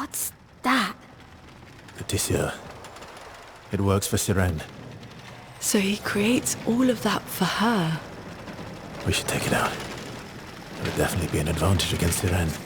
What's that? The tissue. It works for Sirene. So he creates all of that for her. We should take it out. It would definitely be an advantage against Sirene.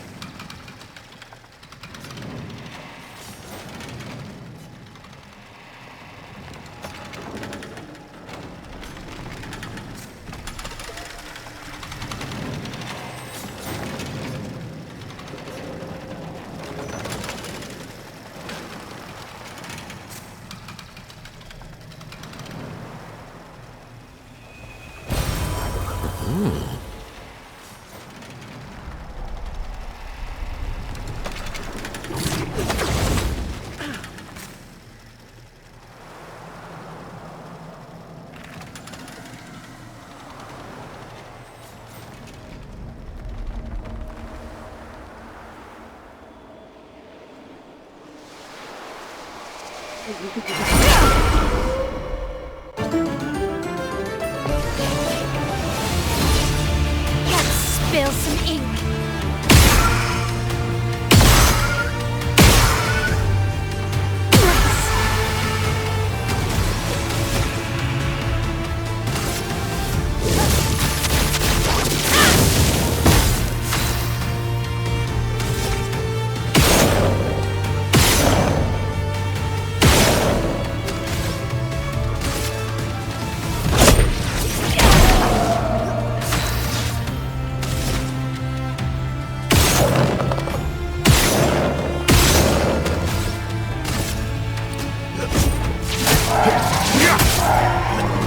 Let's spill some ink.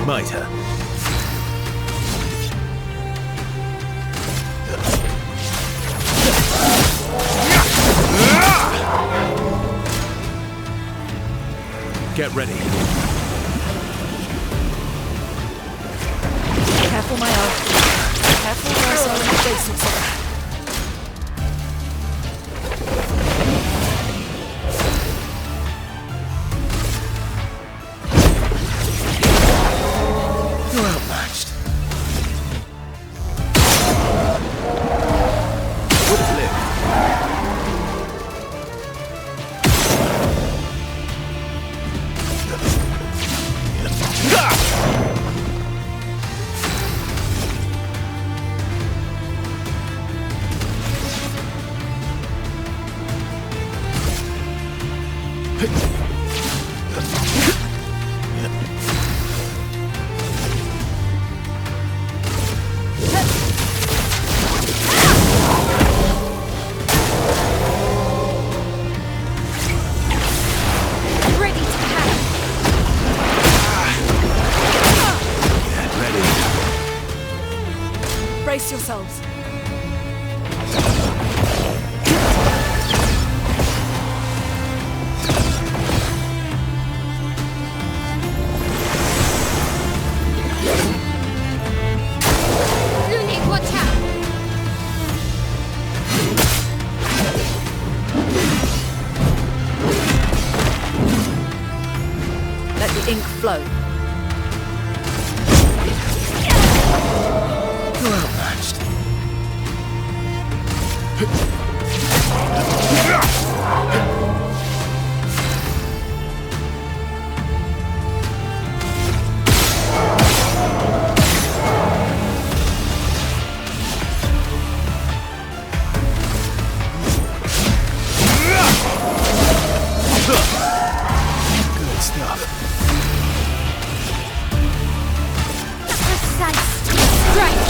Mitre. Get ready. Careful, my arm. Careful, Marcel, in the face of something. You're outmatched. Would have lived. Ready to hack. Brace yourselves. Lumière, watch out. Let the ink flow. You're outmatched. Good stuff. Precise strike.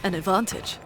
An advantage.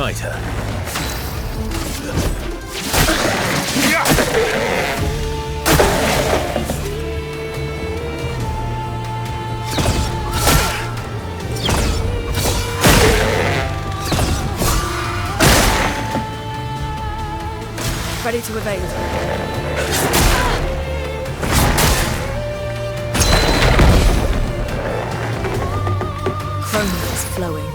Mitre. Ready to evade. Chroma is flowing.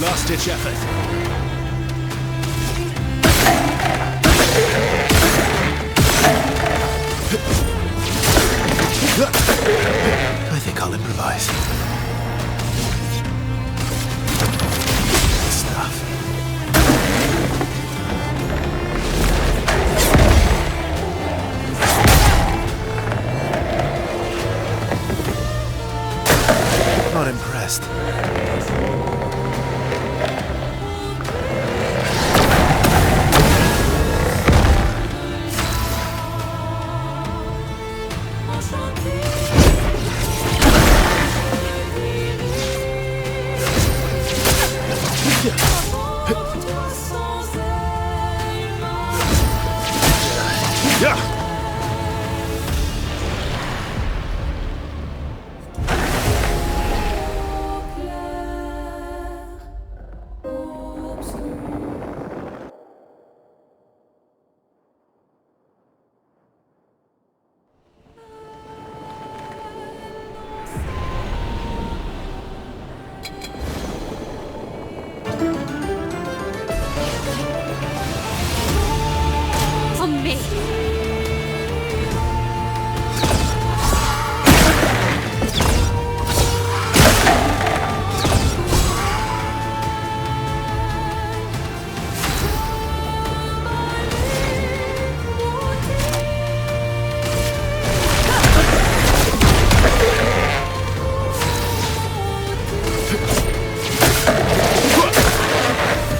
Last-ditch effort. I think I'll improvise. Stuff. Not impressed. On me.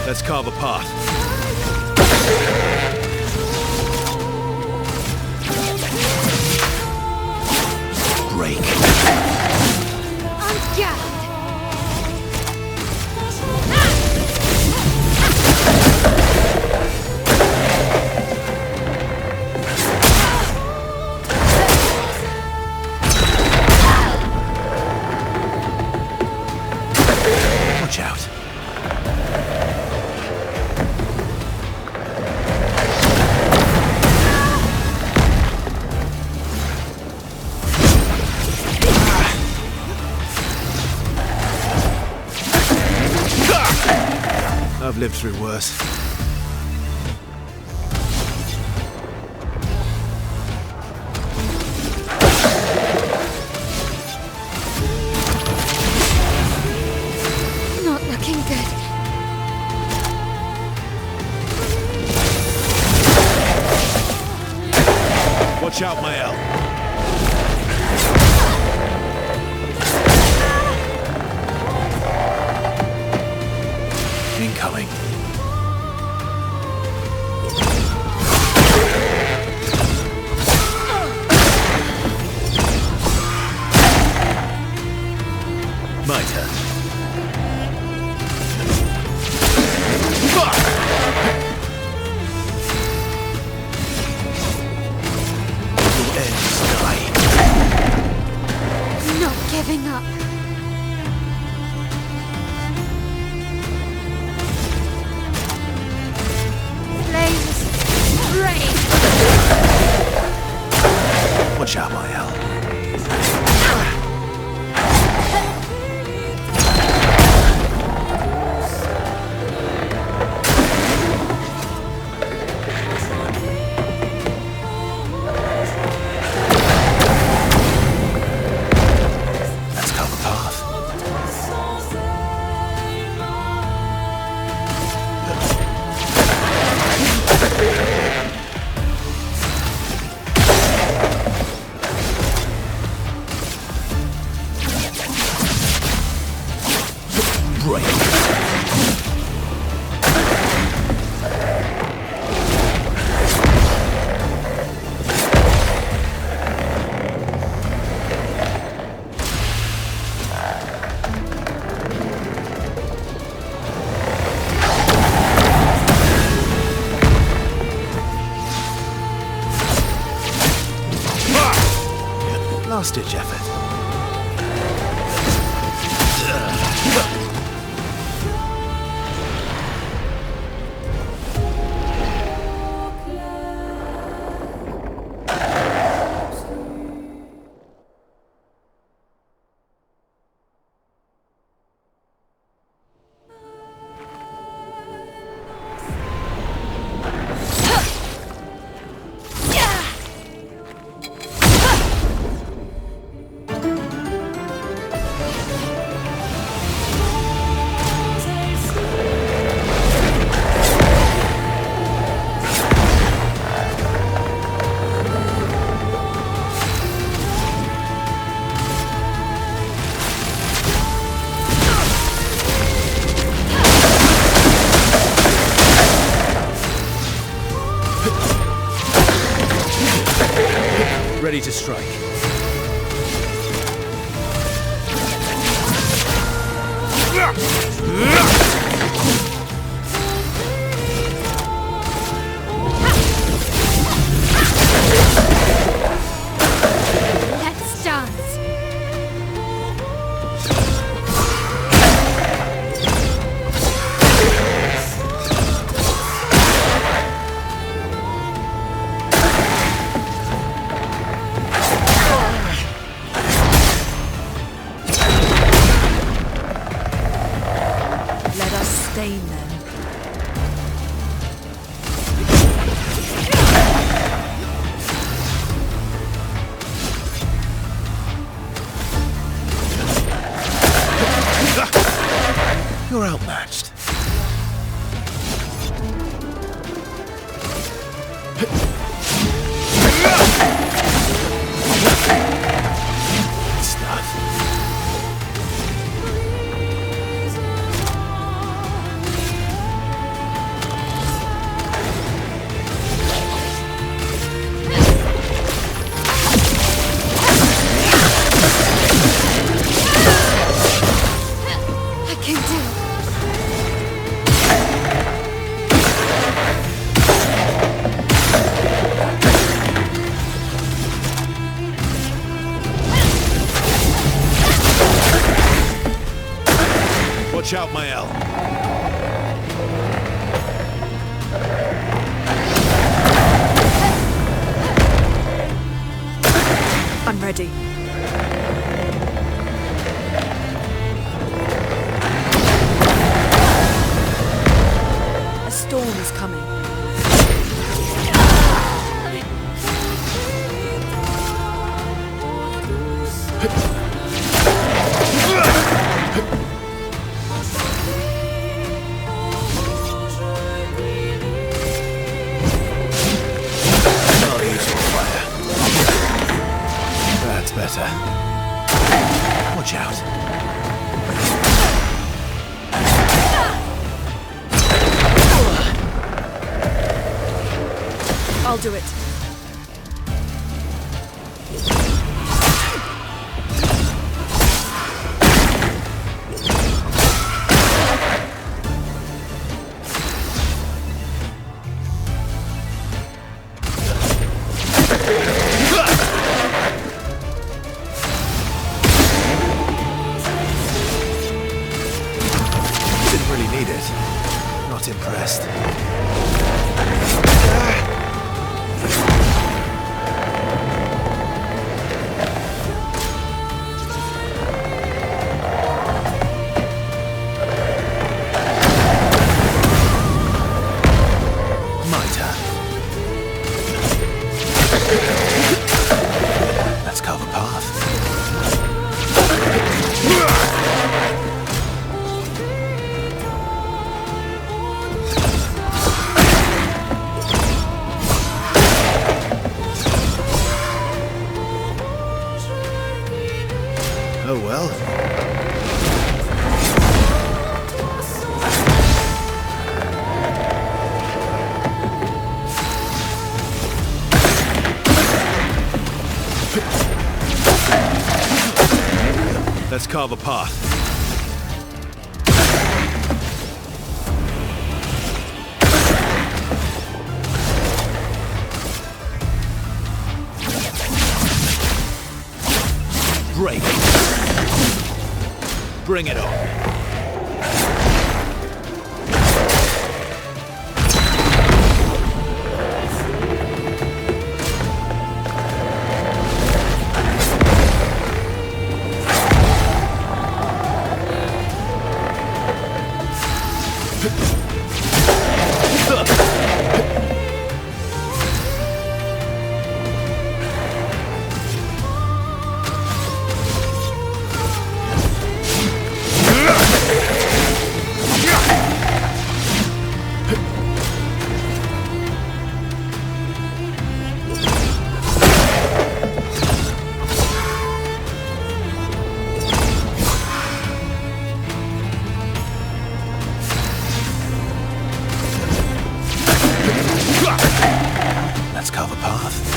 Let's carve a path. Break. I'm gagged. Watch out. I've lived through worse. Not looking good. Watch out, Mael. Incoming. My turn. Your ends die. Not giving up. Flames. Rain. Watch out, Mael. Let's carve a path. Break. last-ditch effort. Ready to strike. Let's dance. Let us stain them. You're outmatched. Stuff. I can do it. Watch out, Mael. I'm ready. A storm is coming. I'll use your fire. That's better. Watch out. I'll do it. Didn't really need it. Not impressed. My turn. Let's carve a path. Oh well. Let's carve a path. Break. Bring it on. Let's carve a path.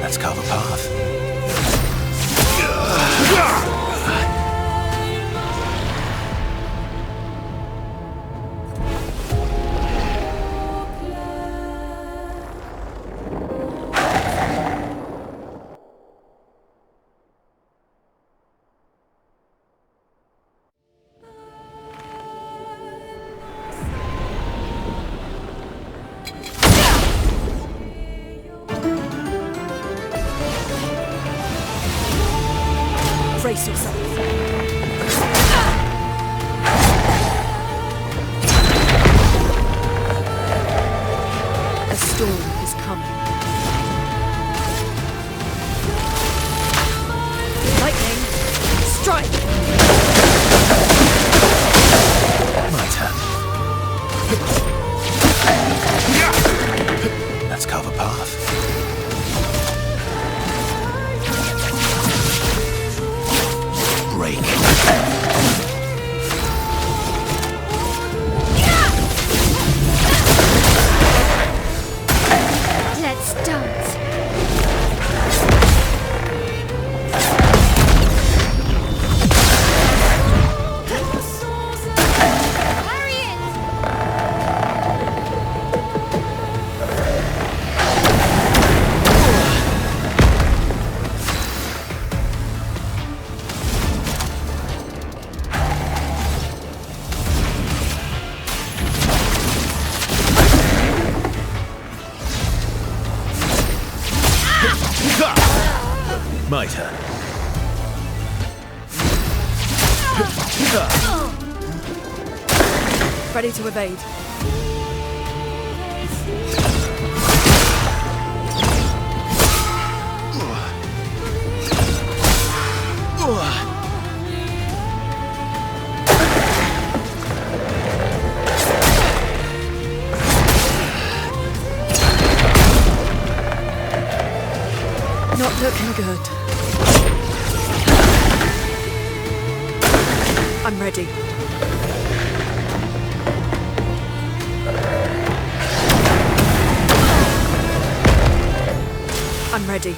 Let's carve a path. Brace yourself. A storm is coming. Lightning, strike! My turn. Let's carve a path. Break. Let's dance. Hurry it! My turn. Ready to evade. Not looking good. I'm ready. I'm ready.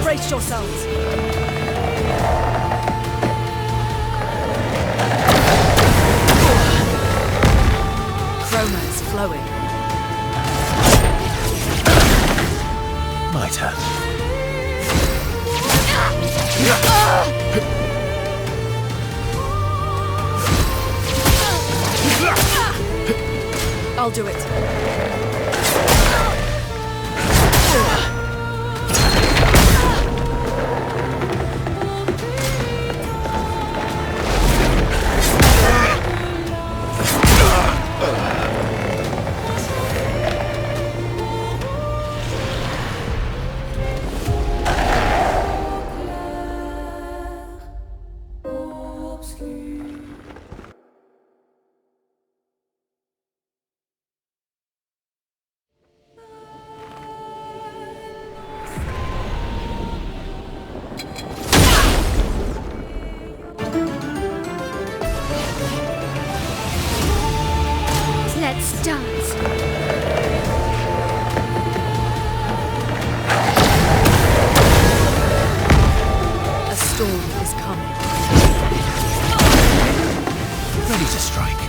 Brace yourselves. Chroma is flowing. My turn. I'll do it. Ready to strike.